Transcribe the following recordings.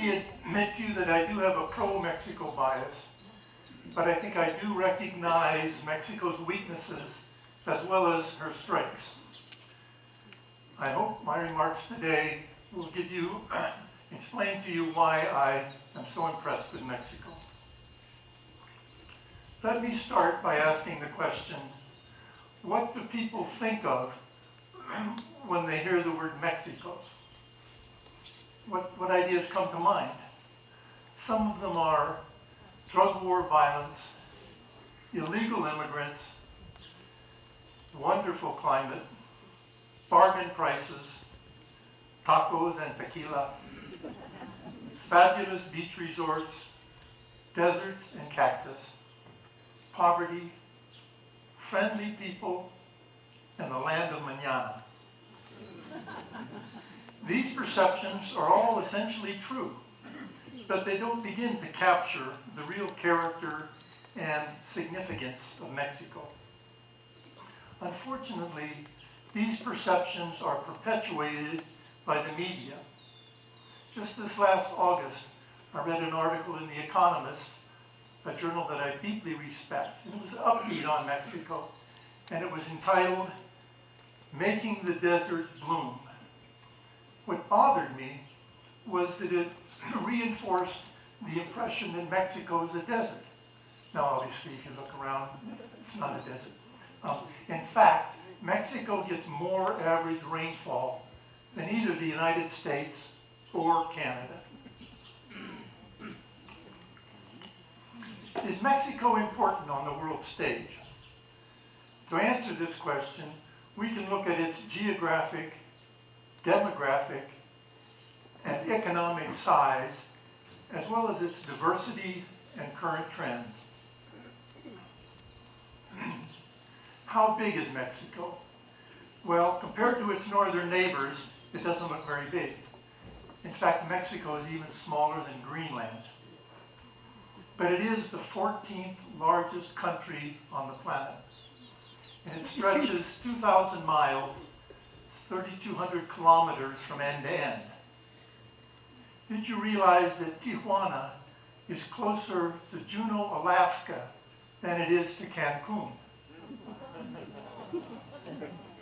freely admit to you that I do have a pro-Mexico bias, but I think I do recognize Mexico's weaknesses as well as her strengths. I hope my remarks today will give you, explain to you why I am so impressed with Mexico. Let me start by asking the question, what do people think of when they hear the word Mexico? What ideas come to mind? Some of them are drug war violence, illegal immigrants, wonderful climate, bargain prices, tacos and tequila, fabulous beach resorts, deserts and cactus, poverty, friendly people, and the land of mañana. These perceptions are all essentially true, but they don't begin to capture the real character and significance of Mexico. Unfortunately, these perceptions are perpetuated by the media. Just this last August, I read an article in The Economist, a journal that I deeply respect. It was upbeat on Mexico, and it was entitled, "Making the Desert Bloom." What bothered me was that it reinforced the impression that Mexico is a desert. Now, obviously, if you look around, it's not a desert. In fact, Mexico gets more average rainfall than either the United States or Canada. Is Mexico important on the world stage? To answer this question, we can look at its geographic, demographic, and economic size, as well as its diversity and current trends. How big is Mexico? Well, compared to its northern neighbors, it doesn't look very big. In fact, Mexico is even smaller than Greenland. But it is the 14th largest country on the planet. And it stretches 2,000 miles, 3,200 kilometers from end to end. Did you realize that Tijuana is closer to Juneau, Alaska than it is to Cancun?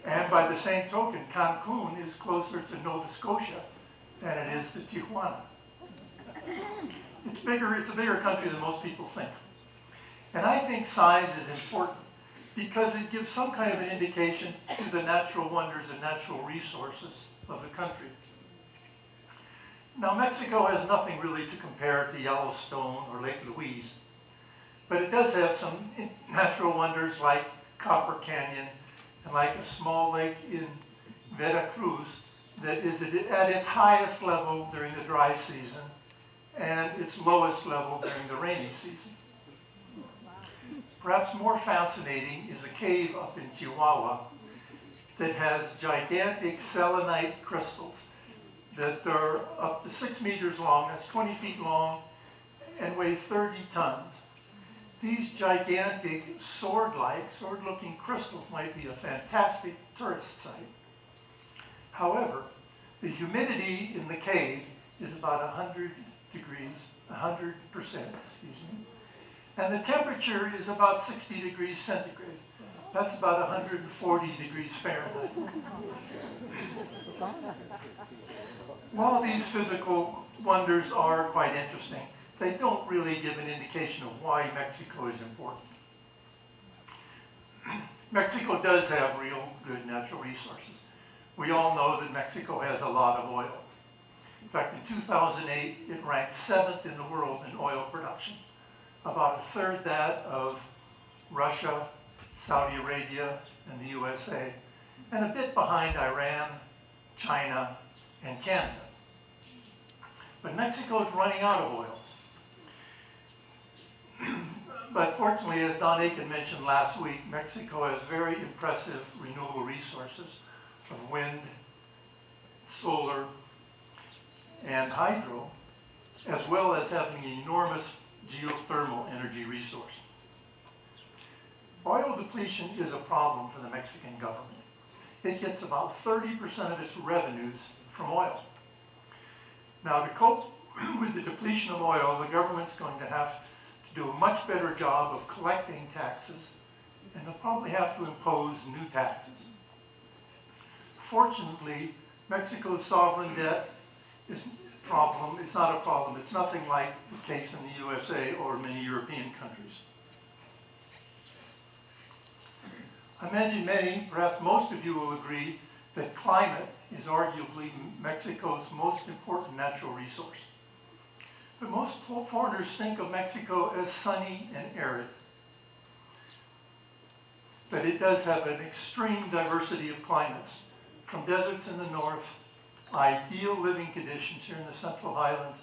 And by the same token, Cancun is closer to Nova Scotia than it is to Tijuana. It's a bigger country than most people think. And I think size is important because it gives some kind of an indication to the natural wonders and natural resources of the country. Now, Mexico has nothing really to compare to Yellowstone or Lake Louise, but it does have some natural wonders like Copper Canyon and like a small lake in Veracruz that is at its highest level during the dry season and its lowest level during the rainy season. Perhaps more fascinating is a cave up in Chihuahua that has gigantic selenite crystals that are up to 6 meters long, that's 20 feet long, and weigh 30 tons. These gigantic sword-looking crystals might be a fantastic tourist site. However, the humidity in the cave is about 100%, and the temperature is about 60 degrees centigrade. That's about 140 degrees Fahrenheit. While these physical wonders are quite interesting, they don't really give an indication of why Mexico is important. Mexico does have real good natural resources. We all know that Mexico has a lot of oil. In fact, in 2008, it ranked 7th in the world in oil production, about a third that of Russia, Saudi Arabia, and the USA, and a bit behind Iran, China, and Canada. But Mexico is running out of oil. But fortunately, as Don Aiken mentioned last week, Mexico has very impressive renewable resources of wind, solar, and hydro, as well as having an enormous geothermal energy resource. Oil depletion is a problem for the Mexican government. It gets about 30% of its revenues from oil. Now, to cope with the depletion of oil, the government's going to have to do a much better job of collecting taxes, and they'll probably have to impose new taxes. Fortunately, Mexico's sovereign debt is not a problem. It's nothing like the case in the USA or many European countries. I imagine many, perhaps most of you will agree that climate is arguably Mexico's most important natural resource. But most foreigners think of Mexico as sunny and arid. But it does have an extreme diversity of climates, from deserts in the north, ideal living conditions here in the Central Highlands,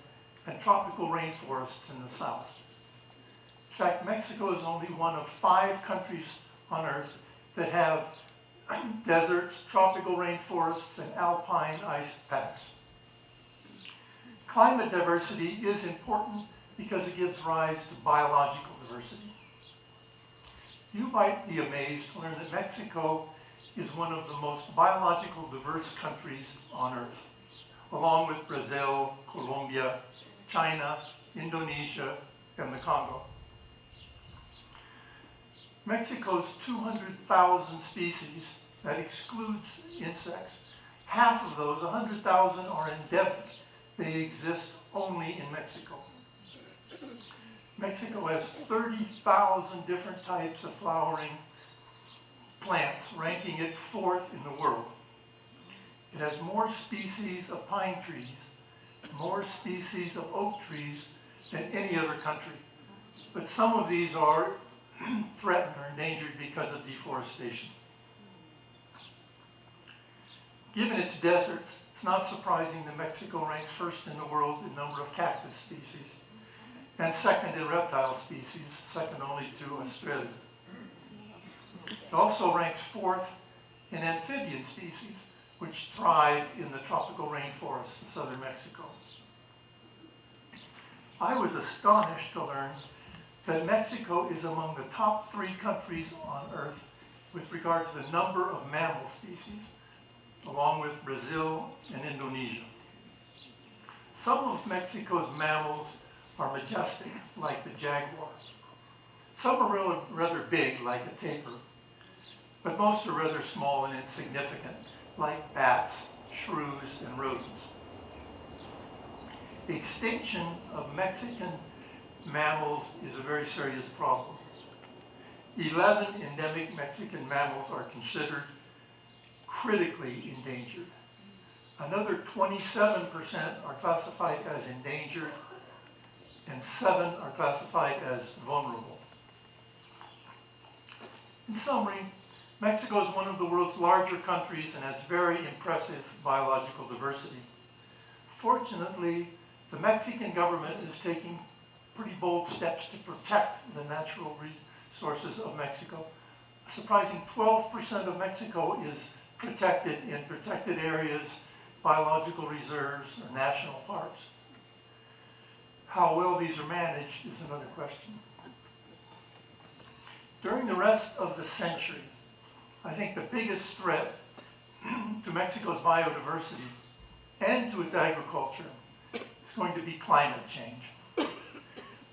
and tropical rainforests in the south. In fact, Mexico is only one of 5 countries on Earth that have deserts, tropical rainforests, and alpine ice packs. Climate diversity is important because it gives rise to biological diversity. You might be amazed to learn that Mexico is one of the most biological diverse countries on Earth, along with Brazil, Colombia, China, Indonesia, and the Congo. Mexico's 200,000 species, that excludes insects, half of those, 100,000, are endemic. They exist only in Mexico. Mexico has 30,000 different types of flowering plants, ranking it 4th in the world. It has more species of pine trees, more species of oak trees than any other country. But some of these are threatened or endangered because of deforestation. Given its deserts, it's not surprising that Mexico ranks 1st in the world in number of cactus species, and 2nd in reptile species, 2nd only to Australia. It also ranks 4th in amphibian species, which thrive in the tropical rainforests of southern Mexico. I was astonished to learn that Mexico is among the top 3 countries on Earth with regard to the number of mammal species, along with Brazil and Indonesia. Some of Mexico's mammals are majestic, like the jaguar. Some are rather big, like a tapir, but most are rather small and insignificant, like bats, shrews, and rodents. The extinction of Mexican mammals is a very serious problem. 11 endemic Mexican mammals are considered critically endangered. Another 27% are classified as endangered, and 7 are classified as vulnerable. In summary, Mexico is one of the world's larger countries and has very impressive biological diversity. Fortunately, the Mexican government is taking pretty bold steps to protect the natural resources of Mexico. A surprising 12% of Mexico is protected in protected areas, biological reserves, or national parks. How well these are managed is another question. During the rest of the century, I think the biggest threat to Mexico's biodiversity and to its agriculture is going to be climate change.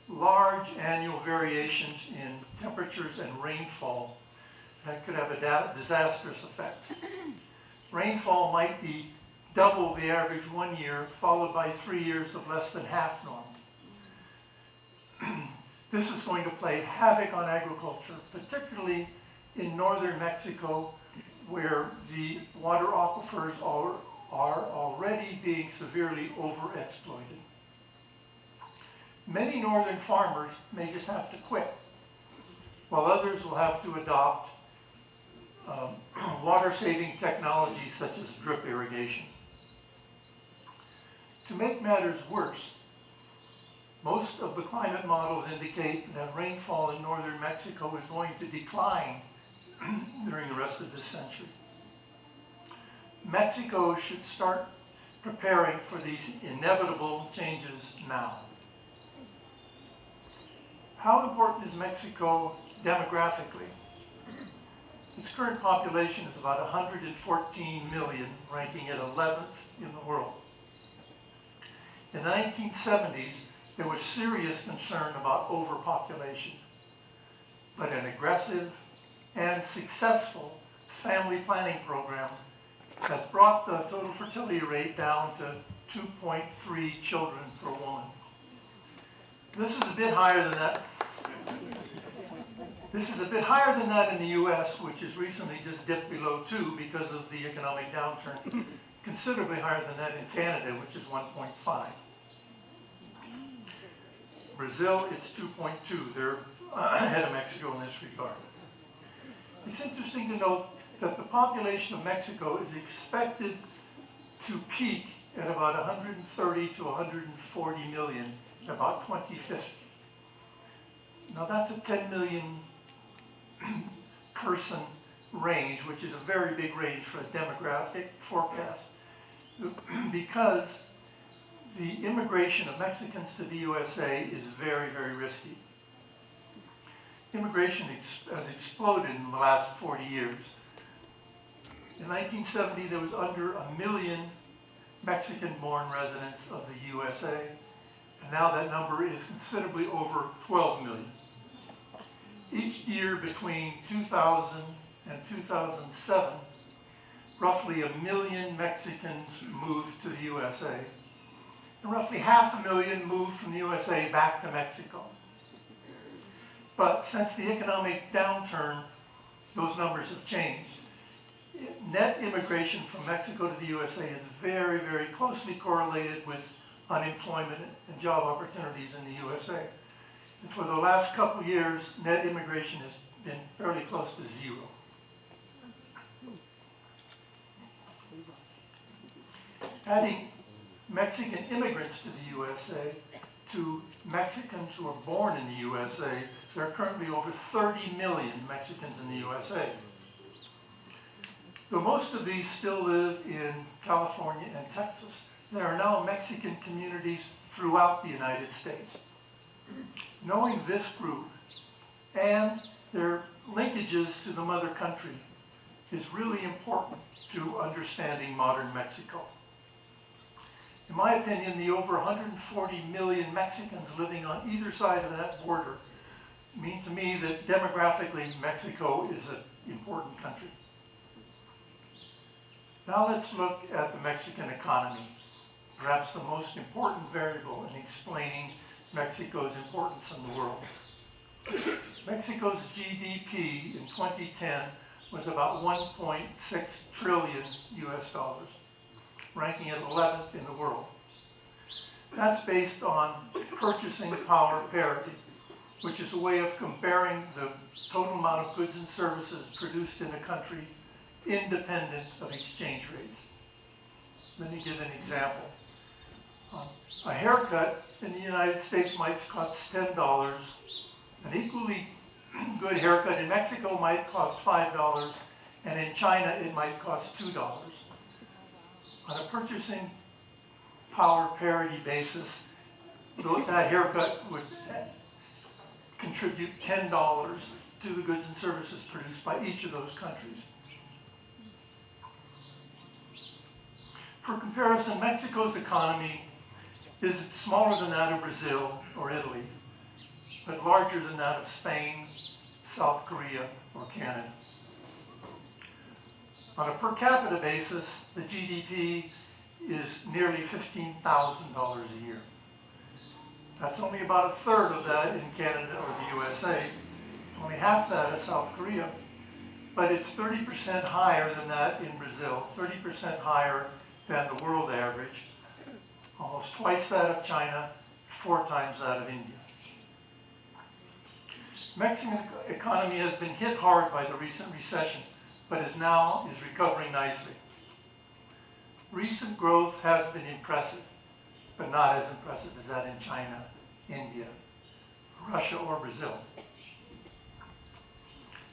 Large annual variations in temperatures and rainfall that could have a disastrous effect. Rainfall might be double the average one year, followed by 3 years of less than half normal. This is going to play havoc on agriculture, particularly in northern Mexico, where the water aquifers are already being severely overexploited. Many northern farmers may just have to quit, while others will have to adopt water-saving technologies such as drip irrigation. To make matters worse, most of the climate models indicate that rainfall in northern Mexico is going to decline during the rest of this century. Mexico should start preparing for these inevitable changes now. How important is Mexico demographically? Its current population is about 114 million, ranking it 11th in the world. In the 1970s, there was serious concern about overpopulation, but an aggressive and successful family planning program has brought the total fertility rate down to 2.3 children per woman. This is a bit higher than that. This is a bit higher than that in the US, which has recently just dipped below 2 because of the economic downturn. Considerably higher than that in Canada, which is 1.5. Brazil, it's 2.2. They're ahead of Mexico in this regard. It's interesting to note that the population of Mexico is expected to peak at about 130 to 140 million in about 2050. Now that's a 10 million person range, which is a very big range for a demographic forecast, because the immigration of Mexicans to the USA is very, very risky. Immigration has exploded in the last 40 years. In 1970, there was under 1 million Mexican-born residents of the USA, and now that number is considerably over 12 million. Each year between 2000 and 2007, roughly 1 million Mexicans moved to the USA, and roughly 500,000 moved from the USA back to Mexico. But since the economic downturn, those numbers have changed. Net immigration from Mexico to the USA is very, very closely correlated with unemployment and job opportunities in the USA. And for the last couple of years, net immigration has been fairly close to zero. Adding Mexican immigrants to the USA to Mexicans who are born in the USA, there are currently over 30 million Mexicans in the USA. Though most of these still live in California and Texas, there are now Mexican communities throughout the United States. Knowing this group and their linkages to the mother country is really important to understanding modern Mexico. In my opinion, the over 140 million Mexicans living on either side of that border mean to me that demographically Mexico is an important country. Now let's look at the Mexican economy, perhaps the most important variable in explaining Mexico's importance in the world. Mexico's GDP in 2010 was about 1.6 trillion US dollars, ranking it 11th in the world. That's based on purchasing power parity, which is a way of comparing the total amount of goods and services produced in a country independent of exchange rates. Let me give an example. A haircut in the United States might cost $10. An equally good haircut in Mexico might cost $5, and in China it might cost $2. On a purchasing power parity basis, that haircut would contribute $10 to the goods and services produced by each of those countries. For comparison, Mexico's economy is smaller than that of Brazil or Italy, but larger than that of Spain, South Korea, or Canada. On a per capita basis, the GDP is nearly $15,000 a year. That's only about a third of that in Canada or the USA, only half that in South Korea, but it's 30% higher than that in Brazil, 30% higher than the world average, almost twice that of China, 4 times that of India. Mexican economy has been hit hard by the recent recession, but is recovering nicely. Recent growth has been impressive, but not as impressive as that in China, India, Russia, or Brazil.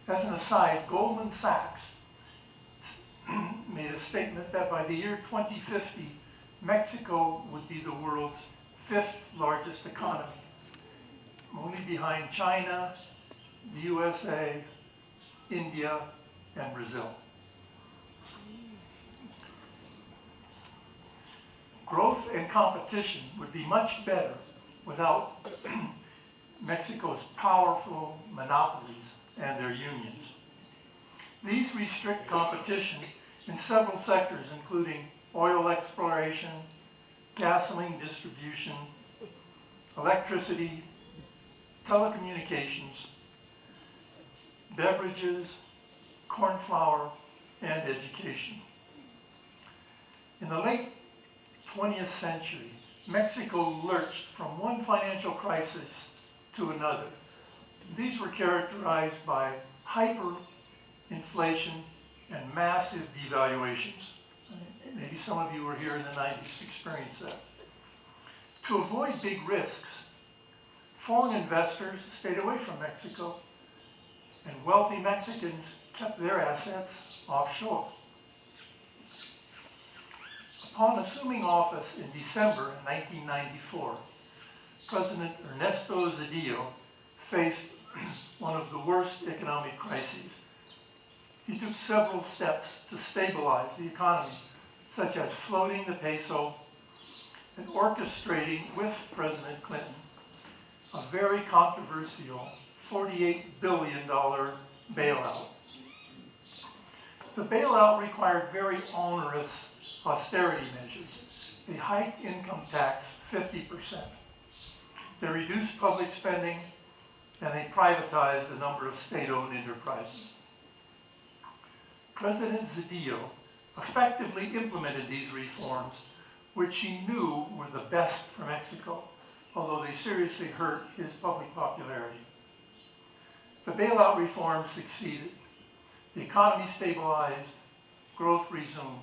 As an aside, Goldman Sachs made a statement that by the year 2050, Mexico would be the world's 5th largest economy, only behind China, the USA, India, and Brazil. Growth and competition would be much better without Mexico's powerful monopolies and their unions. These restrict competition in several sectors, including oil exploration, gasoline distribution, electricity, telecommunications, beverages, corn flour, and education. In the late 20th century, Mexico lurched from one financial crisis to another. These were characterized by hyperinflation and massive devaluations. Maybe some of you were here in the 90s to experience that. To avoid big risks, foreign investors stayed away from Mexico, and wealthy Mexicans kept their assets offshore. Upon assuming office in December 1994, President Ernesto Zedillo faced one of the worst economic crises. He took several steps to stabilize the economy, such as floating the peso and orchestrating with President Clinton a very controversial $48 billion bailout. The bailout required very onerous austerity measures. They hiked income tax 50%. They reduced public spending, and they privatized a number of state-owned enterprises. President Zedillo effectively implemented these reforms, which he knew were the best for Mexico, although they seriously hurt his public popularity. The bailout reforms succeeded. The economy stabilized, growth resumed.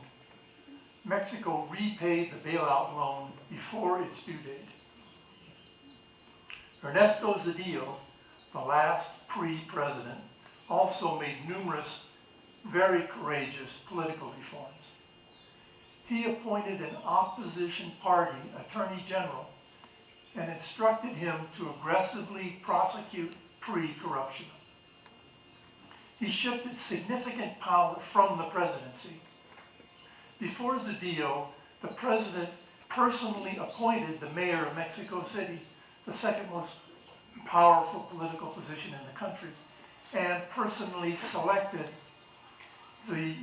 Mexico repaid the bailout loan before its due date. Ernesto Zedillo, the last pre-president, also made numerous very courageous political reforms. He appointed an opposition party attorney general and instructed him to aggressively prosecute pre-corruption. He shifted significant power from the presidency. Before Zedillo, the president personally appointed the mayor of Mexico City, the second most powerful political position in the country, and personally selected the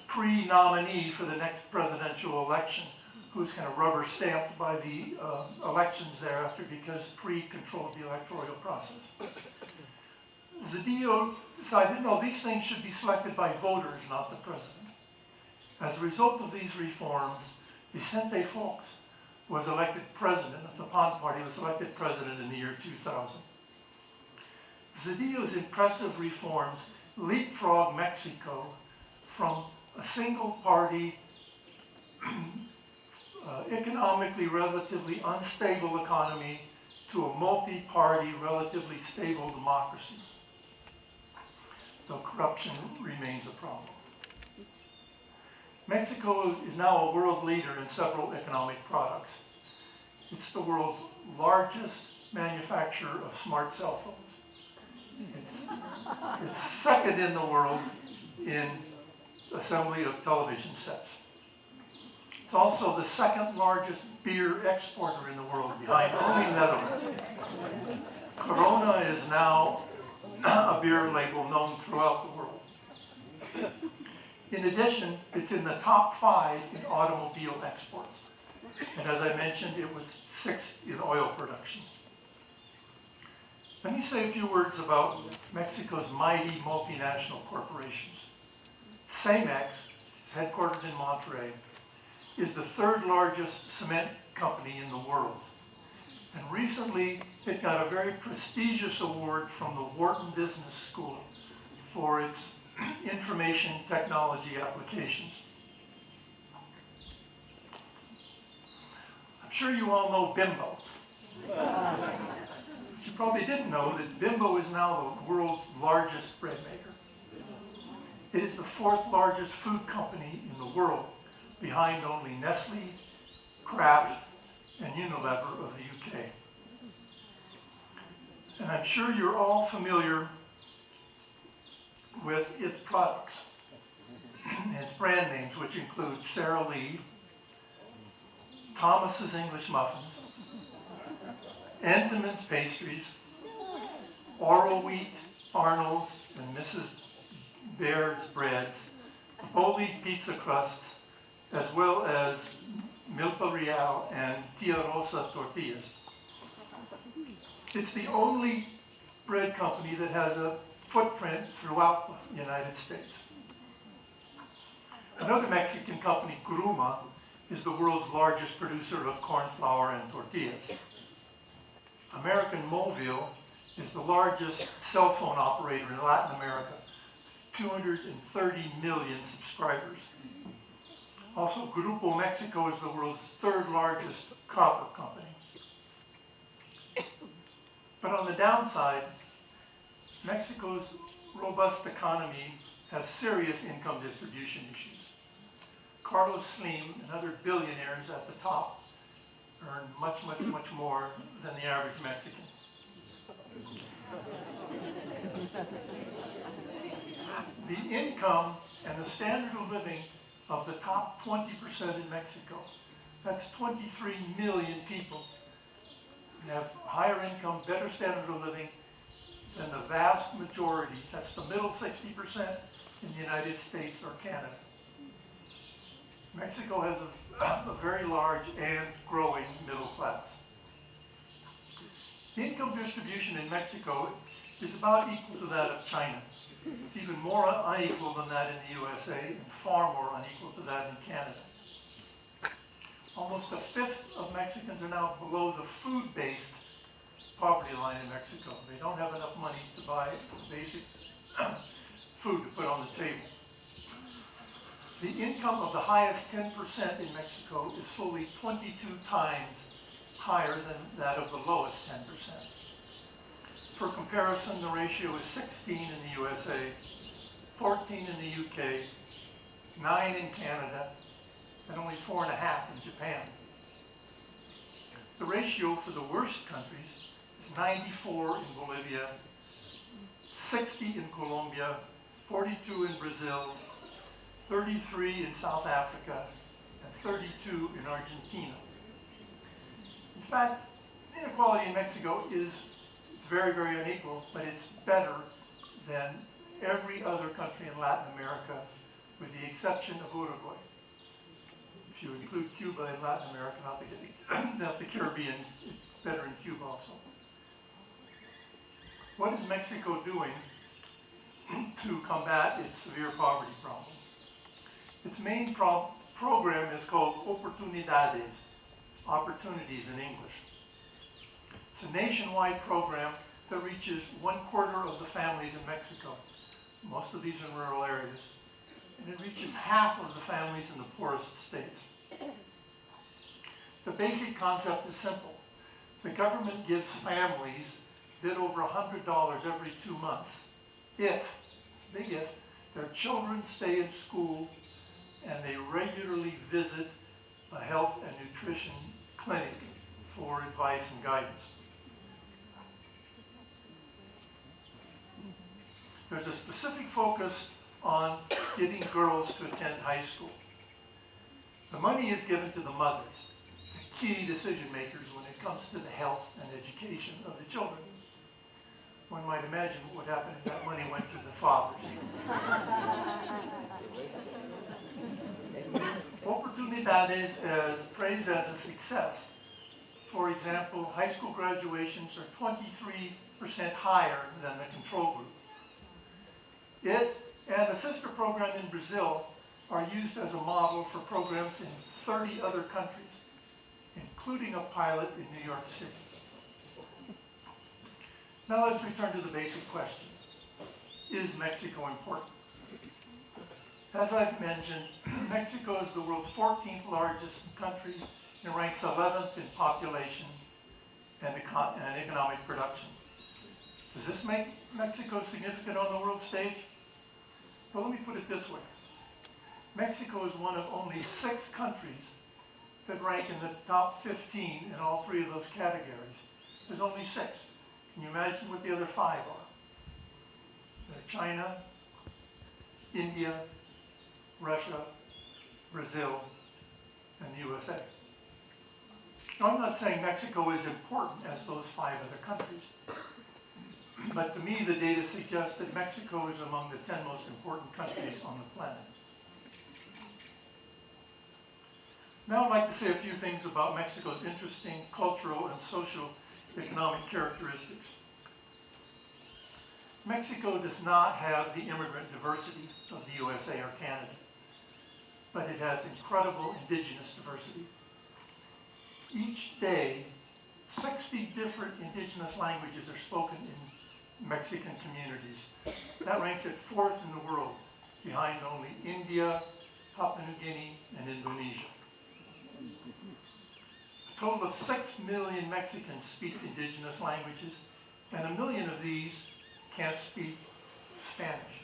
pre-nominee for the next presidential election, who's kind of rubber stamped by the elections thereafter because pre controlled the electoral process. Zedillo decided, no, these things should be selected by voters, not the president. As a result of these reforms, Vicente Fox was elected president of the PAN party, was elected president in the year 2000. Zedillo's impressive reforms leapfrogged Mexico from a single party, economically relatively unstable economy to a multi-party, relatively stable democracy, though corruption remains a problem. Mexico is now a world leader in several economic products. It's the world's largest manufacturer of smart cell phones. It's second in the world in assembly of television sets. It's also the second largest beer exporter in the world, behind only Netherlands. Corona is now a beer label known throughout the world. In addition, it's in the top 5 in automobile exports. And as I mentioned, it was 6th in oil production. Let me say a few words about Mexico's mighty multinational corporations. Cemex, headquartered in Monterrey, is the 3rd largest cement company in the world. And recently, it got a very prestigious award from the Wharton Business School for its information technology applications. I'm sure you all know Bimbo. You probably didn't know that Bimbo is now the world's largest bread maker. It is the 4th largest food company in the world, behind only Nestle, Kraft, and Unilever of the UK. And I'm sure you're all familiar with its products and its brand names, which include Sara Lee, Thomas's English muffins, Entenmann's pastries, Oral Wheat, Arnold's, and Mrs. Baird's breads, Holy pizza crusts, as well as Milpa Real and Tia Rosa tortillas. It's the only bread company that has a footprint throughout the United States. Another Mexican company, Gruma, is the world's largest producer of corn flour and tortillas. American Mobile is the largest cell phone operator in Latin America, 230 million subscribers. Also, Grupo Mexico is the world's third largest copper company. But on the downside, Mexico's robust economy has serious income distribution issues. Carlos Slim and other billionaires at the top earn much more than the average Mexican. The income and the standard of living of the top 20% in Mexico, that's 23 million people, have higher income, better standard of living than the vast majority, that's the middle 60% in the United States or Canada. Mexico has a very large and growing middle class. The income distribution in Mexico is about equal to that of China. It's even more unequal than that in the USA and far more unequal to that in Canada. Almost a fifth of Mexicans are now below the food-based poverty line in Mexico. They don't have enough money to buy basic food to put on the table. The income of the highest 10% in Mexico is fully 22 times higher than that of the lowest 10%. For comparison, the ratio is 16 in the USA, 14 in the UK, 9 in Canada, and only 4.5 in Japan. The ratio for the worst countries is 94 in Bolivia, 60 in Colombia, 42 in Brazil, 33 in South Africa, and 32 in Argentina. In fact, inequality in Mexico is very, very unequal, but it's better than every other country in Latin America, with the exception of Uruguay. If you include Cuba in Latin America, not the Caribbean, it's better in Cuba also. What is Mexico doing to combat its severe poverty problem? Its main program is called Oportunidades, opportunities in English. It's a nationwide program that reaches 1/4 of the families in Mexico. Most of these in rural areas. And it reaches half of the families in the poorest states. The basic concept is simple. The government gives families a bit over $100 every 2 months if, it's a big if, their children stay in school and they regularly visit a health and nutrition clinic for advice and guidance. There's a specific focus on getting girls to attend high school. The money is given to the mothers, the key decision makers when it comes to the health and education of the children. One might imagine what would happen if that money went to the fathers. Oportunidades is praised as a success. For example, high school graduations are 23% higher than the control group. It and a sister program in Brazil are used as a model for programs in 30 other countries, including a pilot in New York City. Now let's return to the basic question. Is Mexico important? As I've mentioned, Mexico is the world's 14th largest country and ranks 11th in population and economic production. Does this make Mexico significant on the world stage? Well, let me put it this way. Mexico is one of only 6 countries that rank in the top 15 in all 3 of those categories. There's only 6. Can you imagine what the other 5 are? They're China, India, Russia, Brazil, and the USA. Now, I'm not saying Mexico is important as those 5 other countries, but to me the data suggests that Mexico is among the 10 most important countries on the planet. Now I'd like to say a few things about Mexico's interesting cultural and socio-economic characteristics. Mexico does not have the immigrant diversity of the USA or Canada, but it has incredible indigenous diversity. Each day, 60 different indigenous languages are spoken in Mexican communities. That ranks it 4th in the world, behind only India, Papua New Guinea, and Indonesia. A total of 6 million Mexicans speak indigenous languages, and 1 million of these can't speak Spanish.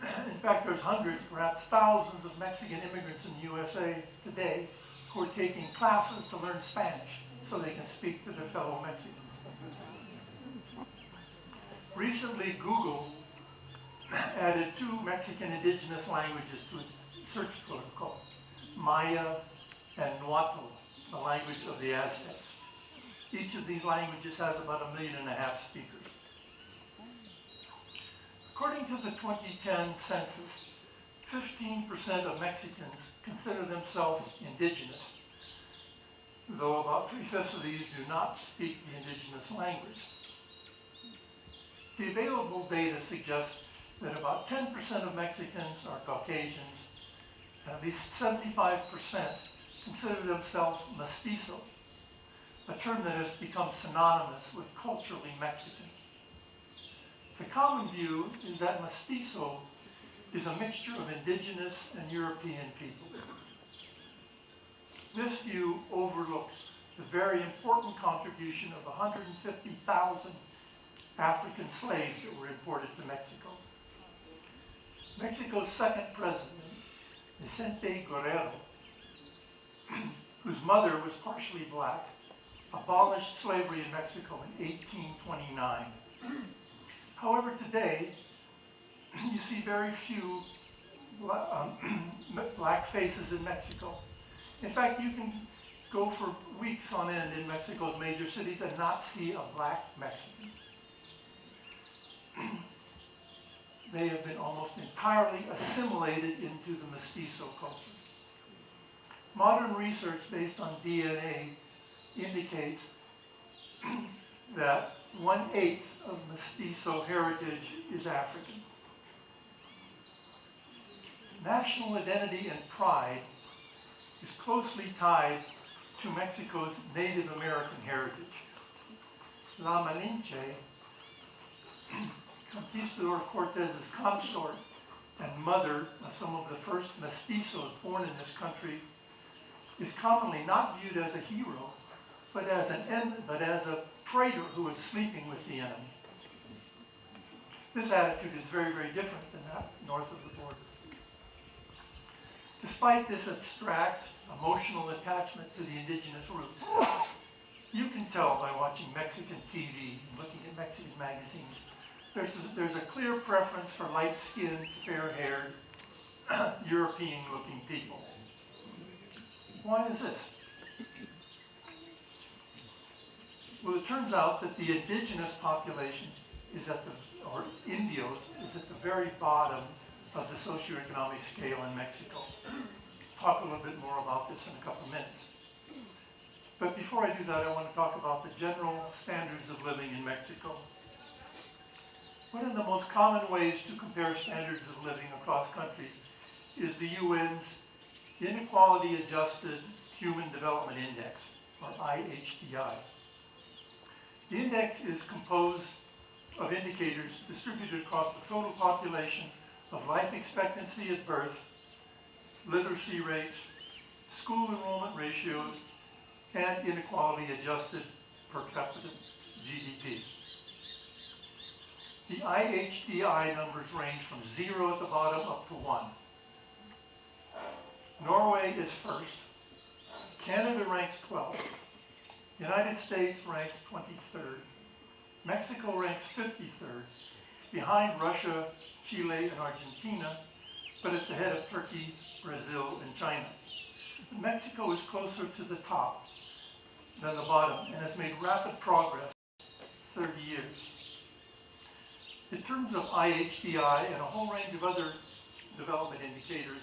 In fact, there's hundreds, perhaps thousands of Mexican immigrants in the USA today who are taking classes to learn Spanish so they can speak to their fellow Mexicans. Recently, Google added 2 Mexican indigenous languages to its search protocol, Maya and Nahuatl, the language of the Aztecs. Each of these languages has about 1.5 million speakers. According to the 2010 census, 15% of Mexicans consider themselves indigenous, though about 3/5 of these do not speak the indigenous language. The available data suggests that about 10% of Mexicans are Caucasians, and at least 75% consider themselves mestizo, a term that has become synonymous with culturally Mexican. The common view is that mestizo is a mixture of indigenous and European people. This view overlooks the very important contribution of 150,000 African slaves that were imported to Mexico. Mexico's second president, Vicente Guerrero, whose mother was partially black, abolished slavery in Mexico in 1829. However, today, you see very few black faces in Mexico. In fact, you can go for weeks on end in Mexico's major cities and not see a black Mexican. They have been almost entirely assimilated into the mestizo culture. Modern research based on DNA indicates that 1/8 of mestizo heritage is African. National identity and pride is closely tied to Mexico's Native American heritage. La Malinche, Conquistador Cortez's consort and mother of some of the first mestizos born in this country, is commonly not viewed as a hero, but as a traitor who is sleeping with the enemy. This attitude is very, very different than that north of the border. Despite this abstract, emotional attachment to the indigenous roots, you can tell by watching Mexican TV and looking at Mexican magazines, there's a clear preference for light-skinned, fair-haired, European-looking people. Why is this? Well, it turns out that the indigenous population is or indios, is at the very bottom of the socioeconomic scale in Mexico. Talk a little bit more about this in a couple of minutes. But before I do that, I want to talk about the general standards of living in Mexico. One of the most common ways to compare standards of living across countries is the UN's Inequality Adjusted Human Development Index, or IHDI. The index is composed of indicators distributed across the total population of life expectancy at birth, literacy rates, school enrollment ratios, and inequality adjusted per capita GDP. The IHDI numbers range from 0 at the bottom up to 1. Norway is first. Canada ranks 12th. United States ranks 23rd. Mexico ranks 53rd. It's behind Russia, Chile, and Argentina, but it's ahead of Turkey, Brazil, and China. Mexico is closer to the top than the bottom and has made rapid progress in 30 years. In terms of IHDI and a whole range of other development indicators,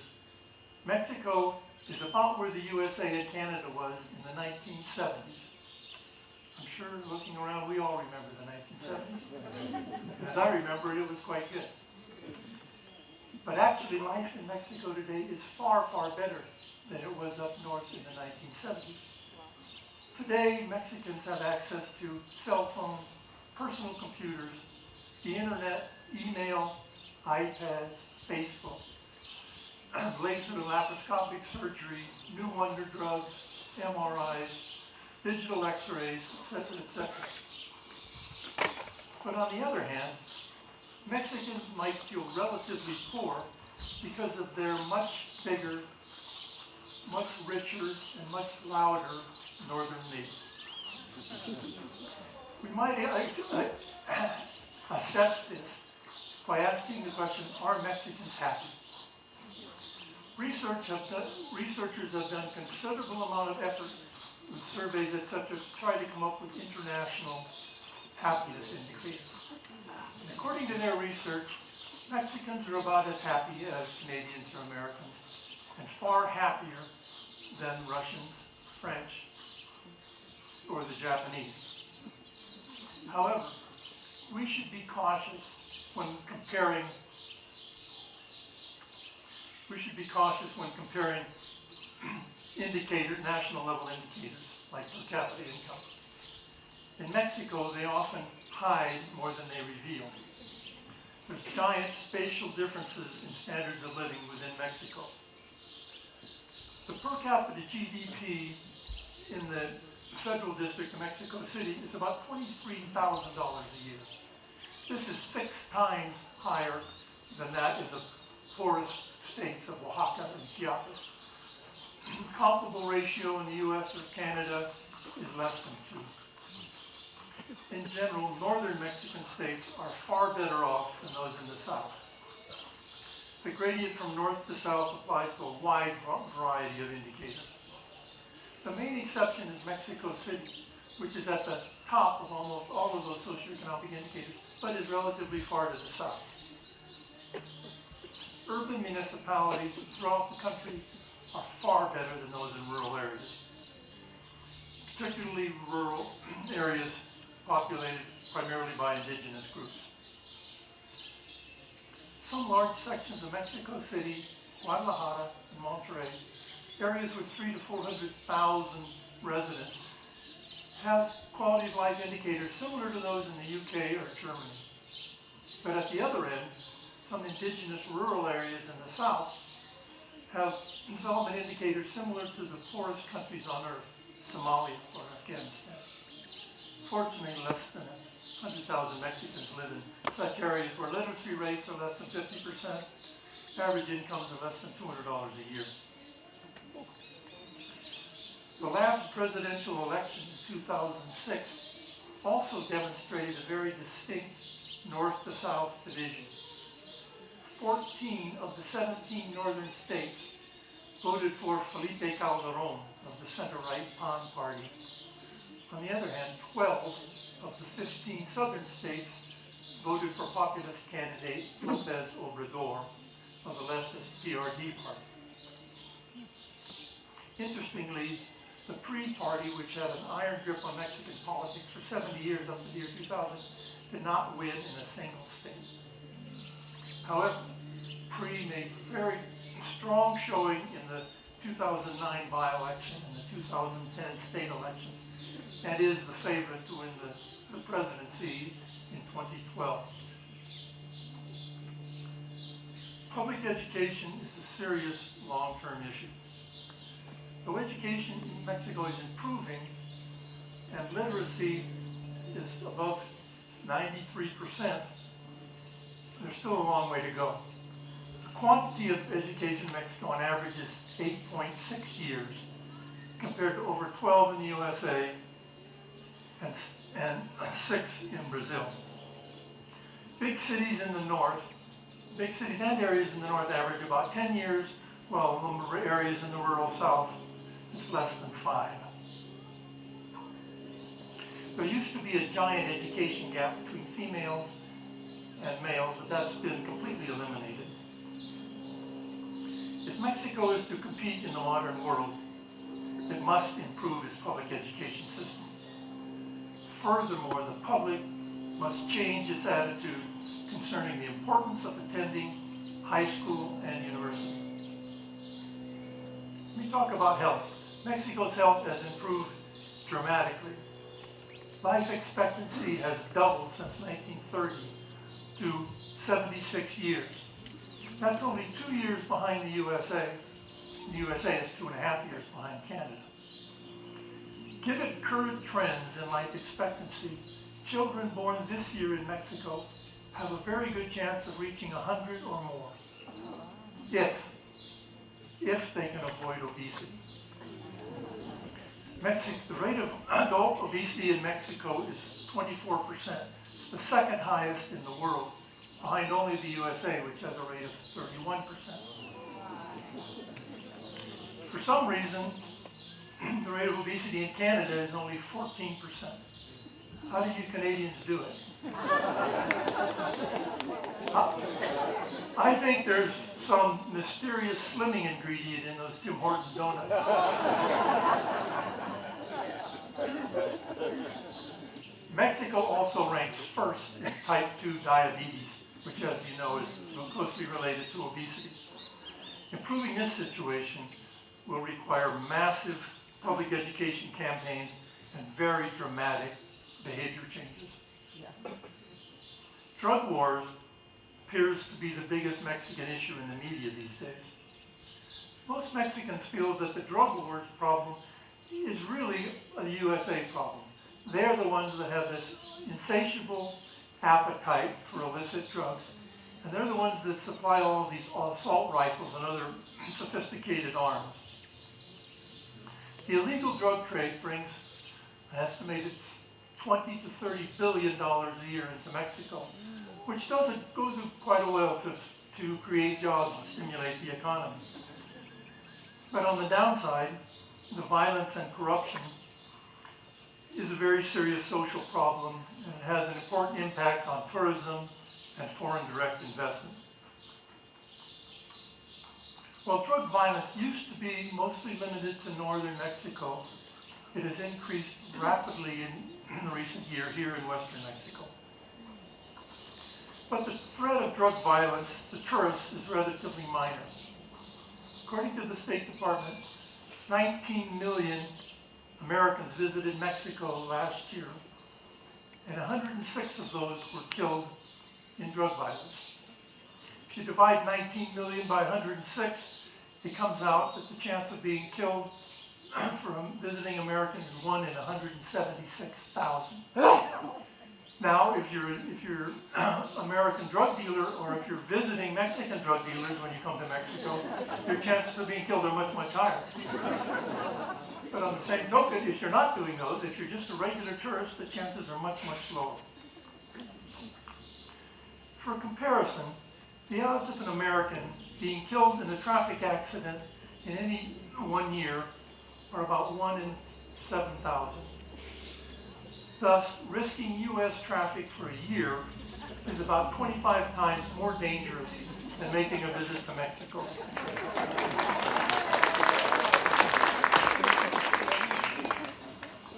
Mexico is about where the USA and Canada was in the 1970s. I'm sure looking around, we all remember the 1970s. As I remember it, it was quite good. But actually, life in Mexico today is far, far better than it was up north in the 1970s. Today, Mexicans have access to cell phones, personal computers, the internet, email, iPads, Facebook, laser and laparoscopic surgery, new wonder drugs, MRIs, digital x-rays, etc., etc. But on the other hand, Mexicans might feel relatively poor because of their much bigger, much richer, and much louder northern neighbors. We might assess this by asking the question, are Mexicans happy? Researchers have done considerable amount of effort with surveys, etc., to try to come up with international happiness indicators. And according to their research, Mexicans are about as happy as Canadians or Americans, and far happier than Russians, French, or the Japanese. However, we should be cautious when comparing national level indicators like per capita income. In Mexico, they often hide more than they reveal. There's giant spatial differences in standards of living within Mexico. The per capita GDP in the Federal District of Mexico City is about $23,000 a year. This is 6 times higher than that in the poorest states of Oaxaca and Chiapas. Comparable ratio in the US or Canada is less than 2. In general, northern Mexican states are far better off than those in the south. The gradient from north to south applies to a wide variety of indicators. The main exception is Mexico City, which is at the top of almost all of those socioeconomic indicators, but is relatively far to the south. Urban municipalities throughout the country are far better than those in rural areas, particularly rural areas populated primarily by indigenous groups. Some large sections of Mexico City, Guadalajara, and Monterrey, areas with 300,000 to 400,000 residents, have quality of life indicators similar to those in the UK or Germany. But at the other end, some indigenous rural areas in the south have development indicators similar to the poorest countries on earth, Somalia or Afghanistan. Fortunately, less than 100,000 Mexicans live in such areas where literacy rates are less than 50%, average incomes are less than $200 a year. The last presidential election in 2006 also demonstrated a very distinct north to south division. 14 of the 17 northern states voted for Felipe Calderon of the center-right PAN party. On the other hand, 12 of the 15 southern states voted for populist candidate López Obrador of the leftist PRD party. Interestingly, the PRI party, which had an iron grip on Mexican politics for 70 years up to the year 2000, did not win in a single state. However, PRI made very strong showing in the 2009 by-election and the 2010 state elections, and is the favorite to win the presidency in 2012. Public education is a serious long-term issue. Though education in Mexico is improving and literacy is above 93%, there's still a long way to go. The quantity of education in Mexico on average is 8.6 years, compared to over 12 in the USA and 6 in Brazil. Big cities and areas in the north average about 10 years, while areas in the rural south is less than 5. There used to be a giant education gap between females and males, but that's been completely eliminated. If Mexico is to compete in the modern world, it must improve its public education system. Furthermore, the public must change its attitude concerning the importance of attending high school and university. Let me talk about health. Mexico's health has improved dramatically. Life expectancy has doubled since 1930 to 76 years. That's only 2 years behind the USA. The USA is 2.5 years behind Canada. Given current trends in life expectancy, children born this year in Mexico have a very good chance of reaching 100 or more, if they can avoid obesity. The rate of adult obesity in Mexico is 24%. It's the second highest in the world, behind only the USA, which has a rate of 31%. For some reason, the rate of obesity in Canada is only 14%. How do you Canadians do it? I think there's some mysterious slimming ingredient in those Tim Hortons donuts. Mexico also ranks first in type 2 diabetes, which, as you know, is closely related to obesity. Improving this situation will require massive public education campaigns and very dramatic behavior changes. Drug wars appears to be the biggest Mexican issue in the media these days. Most Mexicans feel that the drug wars problem is really a USA problem. They're the ones that have this insatiable appetite for illicit drugs, and they're the ones that supply all of these assault rifles and other sophisticated arms. The illegal drug trade brings an estimated $20 to $30 billion a year into Mexico, which goes quite a while to create jobs and stimulate the economy. But on the downside, the violence and corruption is a very serious social problem and has an important impact on tourism and foreign direct investment. While drug violence used to be mostly limited to northern Mexico, it has increased rapidly in the recent year here in western Mexico. But the threat of drug violence to tourists is relatively minor. According to the State Department, 19 million Americans visited Mexico last year, and 106 of those were killed in drug violence. If you divide 19 million by 106, it comes out that the chance of being killed from visiting Americans is 1 in 176,000. Now, if you're an American drug dealer, or if you're visiting Mexican drug dealers when you come to Mexico, your chances of being killed are much, much higher. But on the same token, if you're not doing those, if you're just a regular tourist, the chances are much, much lower. For comparison, the odds of an American being killed in a traffic accident in any 1 year are about 1 in 7,000. Thus, risking U.S. traffic for a year is about 25 times more dangerous than making a visit to Mexico.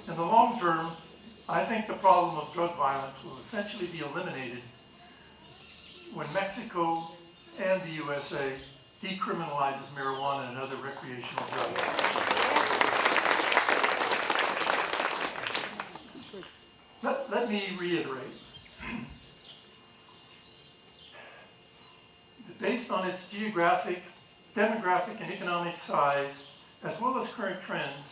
In the long term, I think the problem of drug violence will essentially be eliminated when Mexico and the USA decriminalizes marijuana and other recreational drugs. Let me reiterate. Based on its geographic, demographic, and economic size, as well as current trends,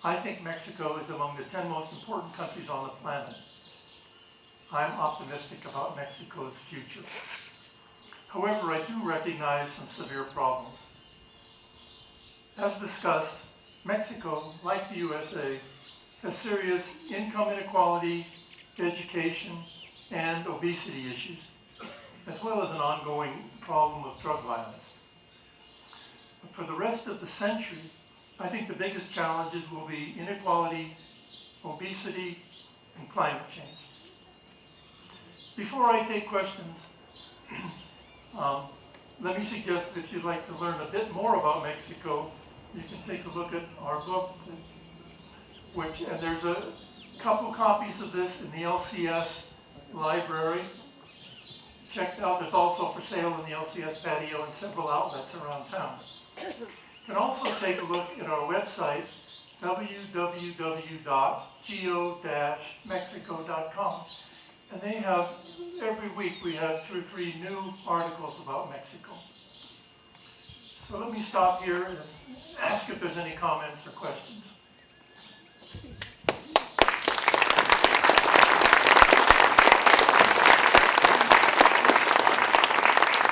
I think Mexico is among the 10 most important countries on the planet. I'm optimistic about Mexico's future. However, I do recognize some severe problems. As discussed, Mexico, like the USA, has serious income inequality, education, and obesity issues, as well as an ongoing problem of drug violence. But for the rest of the century, I think the biggest challenges will be inequality, obesity, and climate change. Before I take questions, let me suggest that if you'd like to learn a bit more about Mexico, you can take a look at our book, and there's a couple copies of this in the LCS library. Check it out. It's also for sale in the LCS patio and several outlets around town. You can also take a look at our website, www.geo-mexico.com. And they have, every week we have 2 or 3 new articles about Mexico. So let me stop here and ask if there's any comments or questions.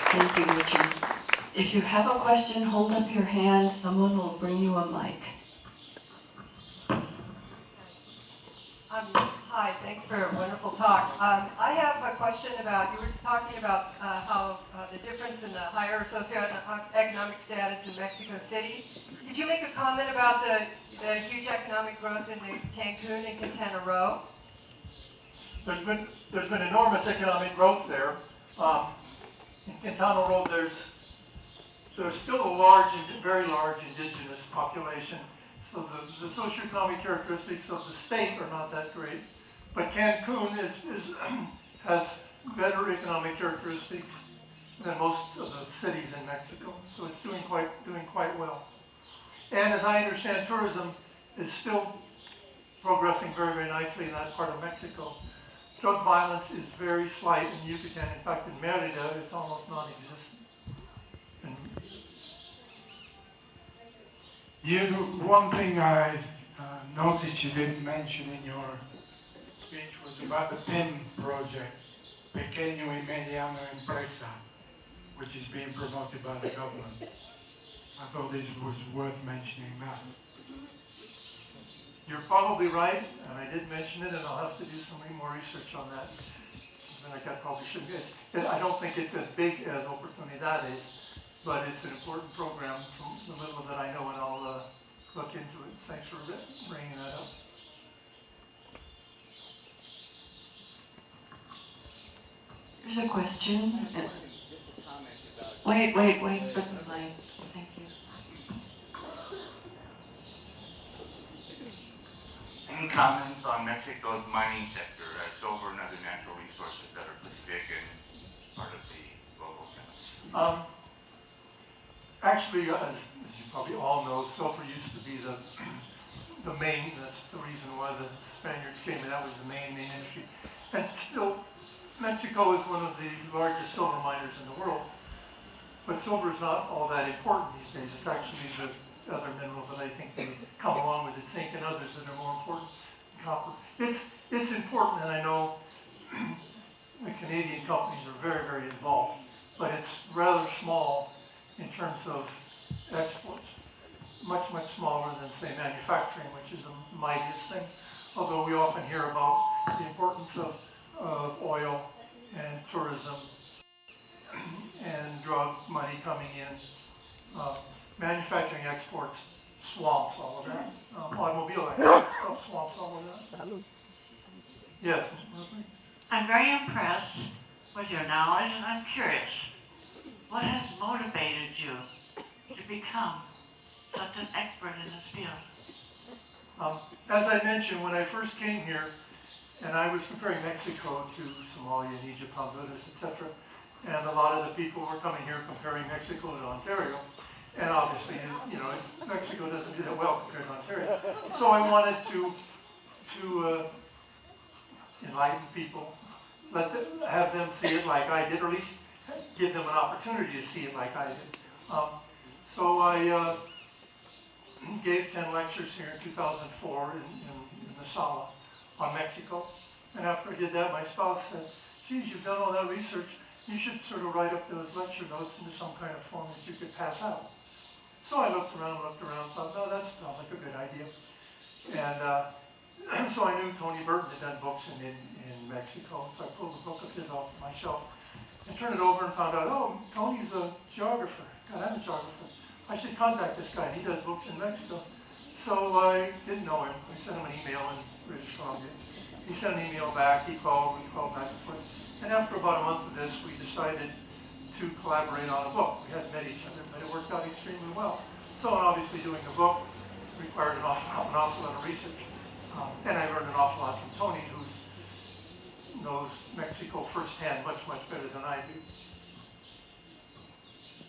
Thank you, Richard. If you have a question, hold up your hand. Someone will bring you a mic. Hi, thanks for a wonderful talk. I have a question about, you were just talking about how the difference in the higher socioeconomic status in Mexico City. Did you make a comment about the huge economic growth in the Cancun and Quintana Roo? There's been enormous economic growth there. In Quintana Roo, there's still a very large indigenous population. So the socioeconomic characteristics of the state are not that great. But Cancun has better economic characteristics than most of the cities in Mexico. So it's doing quite well. And as I understand, tourism is still progressing very, very nicely in that part of Mexico. Drug violence is very slight in Yucatan. In fact, in Merida, it's almost non-existent. One thing I noticed you didn't mention in your speech was about the PIM project, Pequeño y Mediano Empresa, which is being promoted by the government. I thought it was worth mentioning that. You're probably right, and I did mention it, and I'll have to do some more research on that. Something like that probably shouldn't be. I don't think it's as big as Oportunidades, but it's an important program from the little that I know, and I'll look into it. Thanks for bringing that up. There's a question. Wait for the mic. Thank you. Any comments on Mexico's mining sector as silver and other natural resources that are pretty big and part of the global economy? Actually, as you probably all know, silver used to be the main. That's the reason why the Spaniards came, and that was the main industry. And still, Mexico is one of the largest silver miners in the world. But silver is not all that important these days. It's actually the other minerals that I think they come along with it, zinc and others that are more important than copper. It's important, and I know the Canadian companies are very, very involved, but it's rather small in terms of exports. Much, much smaller than, say, manufacturing, which is the mightiest thing. Although we often hear about the importance of oil and tourism and drug money coming in. Manufacturing exports swamps all of that. Automobile exports swamps all of that. Yes. I'm very impressed with your knowledge, and I'm curious. What has motivated you to become such an expert in this field? As I mentioned, when I first came here, and I was comparing Mexico to Somalia and Egypt, Honduras, etc., and a lot of the people were coming here comparing Mexico to Ontario. And obviously, you know, Mexico doesn't do that well compared to Ontario. So I wanted to enlighten people, have them see it like I did, or at least give them an opportunity to see it like I did. So I gave 10 lectures here in 2004 in the sala on Mexico. And after I did that, my spouse said, geez, you've done all that research. You should sort of write up those lecture notes into some kind of form that you could pass out. So I looked around, thought, no, that sounds like a good idea. And so I knew Tony Burton had done books in Mexico. So I pulled the book of his off my shelf and turned it over and found out, oh, Tony's a geographer. God, I'm a geographer. I should contact this guy. He does books in Mexico. So I didn't know him. I sent him an email in British Columbia. He sent an email back, we called back and forth. And after about a month of this, we decided to collaborate on a book. We hadn't met each other, but it worked out extremely well. So obviously doing a book required an awful lot of research. And I learned an awful lot from Tony, who knows Mexico firsthand much, much better than I do.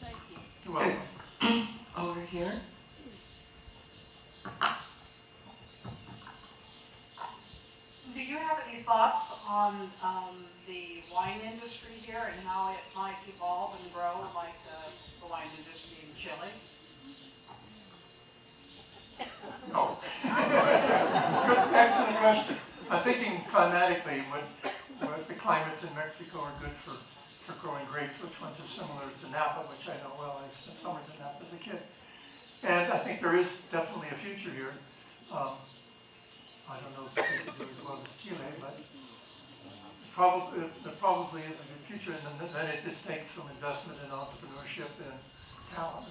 Thank you. You're welcome. Over here. Do you have any thoughts on the wine industry here and how it might evolve and grow like the wine industry in Chile? No. Good, excellent question. I'm thinking climatically, what the climates in Mexico are good for growing grapes, which ones are similar to Napa, which I know well. I spent summers in Napa as a kid. And I think there is definitely a future here. I don't know if it's going to do as well as Chile, but there probably is a good future, and then it just takes some investment in entrepreneurship and talent.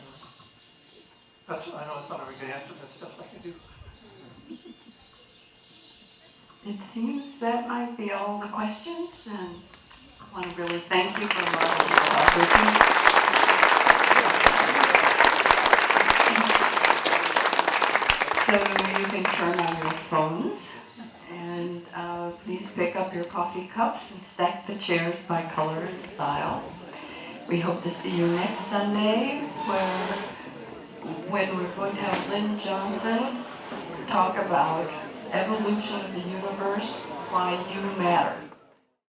I know it's not a very good answer, but it's the best I can do. It seems that might be all the questions, and I want to really thank you for allowing me to talk with you. So you can turn on your phones, and please pick up your coffee cups and stack the chairs by color and style. We hope to see you next Sunday, when we're going to have Lynn Johnson talk about evolution of the universe, why you matter.